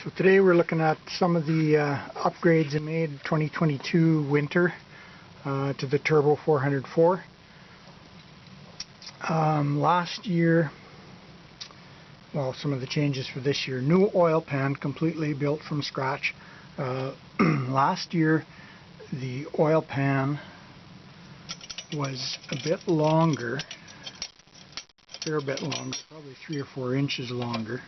So today we're looking at some of the upgrades I made 2022 winter to the Turbo 404. Last year, well, some of the changes for this year: new oil pan completely built from scratch. Last year the oil pan was a bit longer, a fair bit longer, probably 3 or 4 inches longer.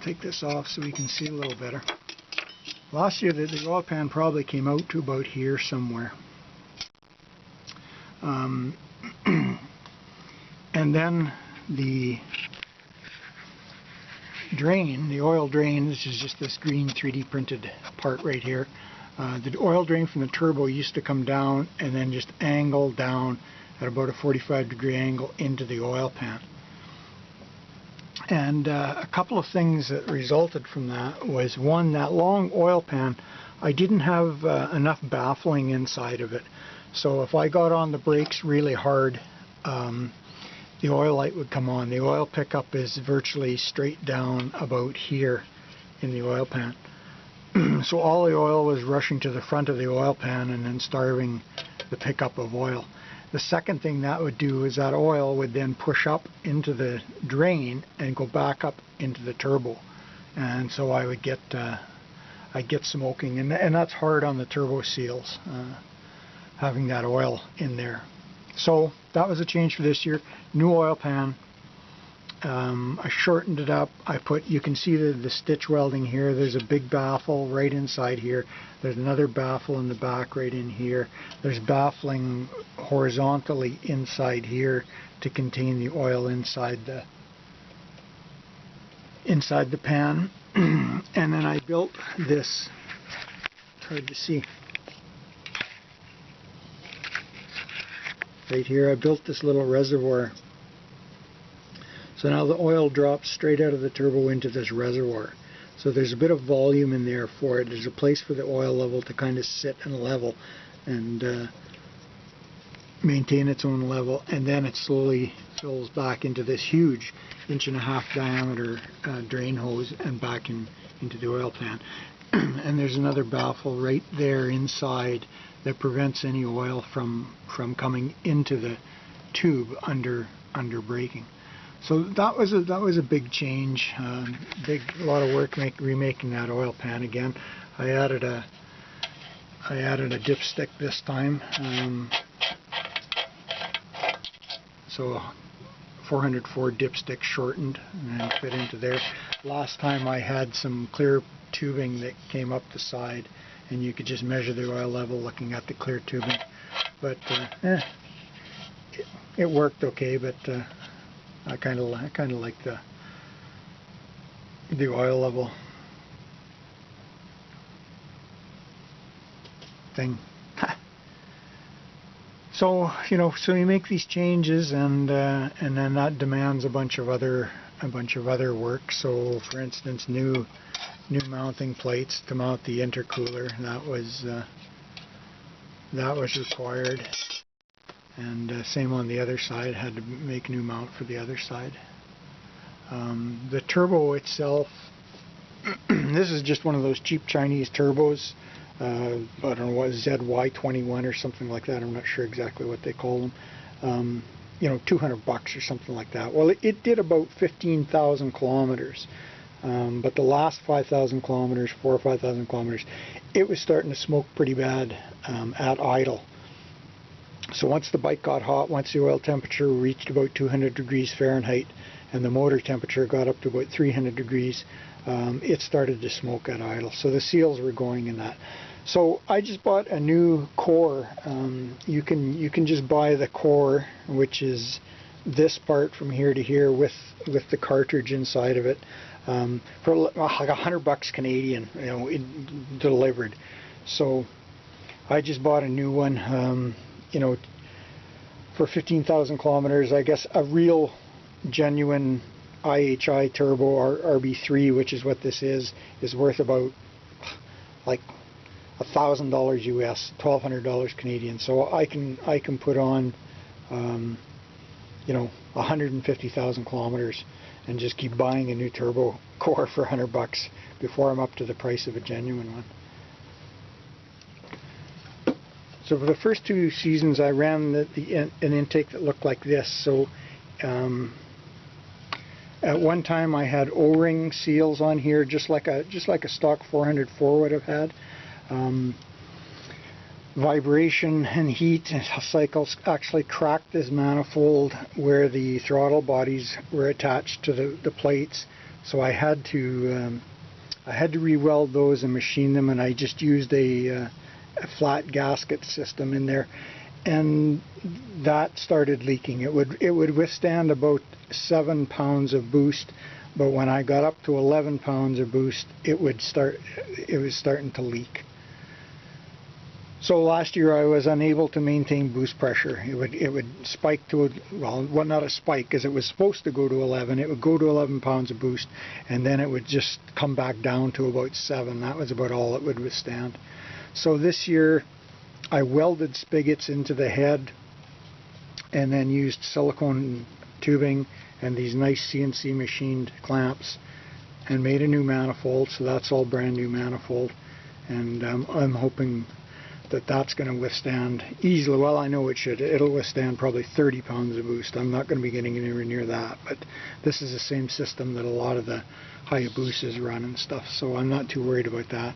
Take this off so we can see a little better. Last year the oil pan probably came out to about here somewhere. And then the drain, the oil drain, this is just this green 3D printed part right here. The oil drain from the turbo used to come down and then just angle down at about a 45-degree angle into the oil pan. And a couple of things that resulted from that was, one, that long oil pan, I didn't have enough baffling inside of it. So if I got on the brakes really hard, the oil light would come on. The oil pickup is virtually straight down about here in the oil pan. So all the oil was rushing to the front of the oil pan and then starving the pickup of oil. The second thing that would do is that oil would then push up into the drain and go back up into the turbo, and so I would get I'd get smoking, and that's hard on the turbo seals, having that oil in there. So that was a change for this year. New oil pan. I shortened it up. I put, you can see the stitch welding here. There's a big baffle right inside here. There's another baffle in the back right in here. There's baffling horizontally inside here to contain the oil inside the pan. And then I built this, hard to see, right here. I built this little reservoir. So now the oil drops straight out of the turbo into this reservoir. So there's a bit of volume in there for it. There's a place for the oil level to kind of sit and level and maintain its own level. And then it slowly fills back into this huge 1.5-inch diameter drain hose and back into the oil pan. And there's another baffle right there inside that prevents any oil from coming into the tube under braking. So that was a big change, a lot of work remaking that oil pan again. I added a dipstick this time, so 404 dipstick shortened and then fit into there. Last time I had some clear tubing that came up the side, and you could just measure the oil level looking at the clear tubing. But it worked okay. But I kind of like the oil level thing. So so you make these changes, and then that demands a bunch of other work. So for instance, new mounting plates to mount the intercooler. That was required. And same on the other side, had to make a new mount for the other side. The turbo itself, this is just one of those cheap Chinese turbos. I don't know what, ZY21 or something like that. I'm not sure exactly what they call them. $200 or something like that. Well, it did about 15,000 kilometers. But the last 5,000 kilometers, 4,000 or 5,000 kilometers, it was starting to smoke pretty bad at idle. So once the bike got hot, once the oil temperature reached about 200 degrees Fahrenheit and the motor temperature got up to about 300 degrees, it started to smoke at idle. So the seals were going in that. So I just bought a new core. You can just buy the core, which is this part from here to here with the cartridge inside of it, for like $100 Canadian, delivered. So I just bought a new one. For 15,000 kilometers, I guess a real genuine IHI turbo or RB3, which is what this is worth about like $1,000 US, $1,200 Canadian. So I can put on 150,000 kilometers and just keep buying a new turbo core for $100 before I'm up to the price of a genuine one. So for the first 2 seasons I ran an intake that looked like this. So at one time I had O-ring seals on here, just like a stock 404 would have had. Vibration and heat cycles actually cracked this manifold where the throttle bodies were attached to the plates. So I had to re-weld those and machine them, and I just used a flat gasket system in there, and that started leaking. It would withstand about 7 pounds of boost, but when I got up to 11 pounds of boost, it was starting to leak. So last year I was unable to maintain boost pressure. It would spike to, well, not a spike, because it was supposed to go to 11. It would go to 11 pounds of boost, and then it would just come back down to about 7. That was about all it would withstand. So this year I welded spigots into the head and then used silicone tubing and these nice CNC machined clamps and made a new manifold. So that's all brand new manifold, and I'm hoping that that's going to withstand easily. Well, I know it should. It'll withstand probably 30 pounds of boost. I'm not going to be getting anywhere near that, but this is the same system that a lot of the Hayabusas run and stuff, so I'm not too worried about that.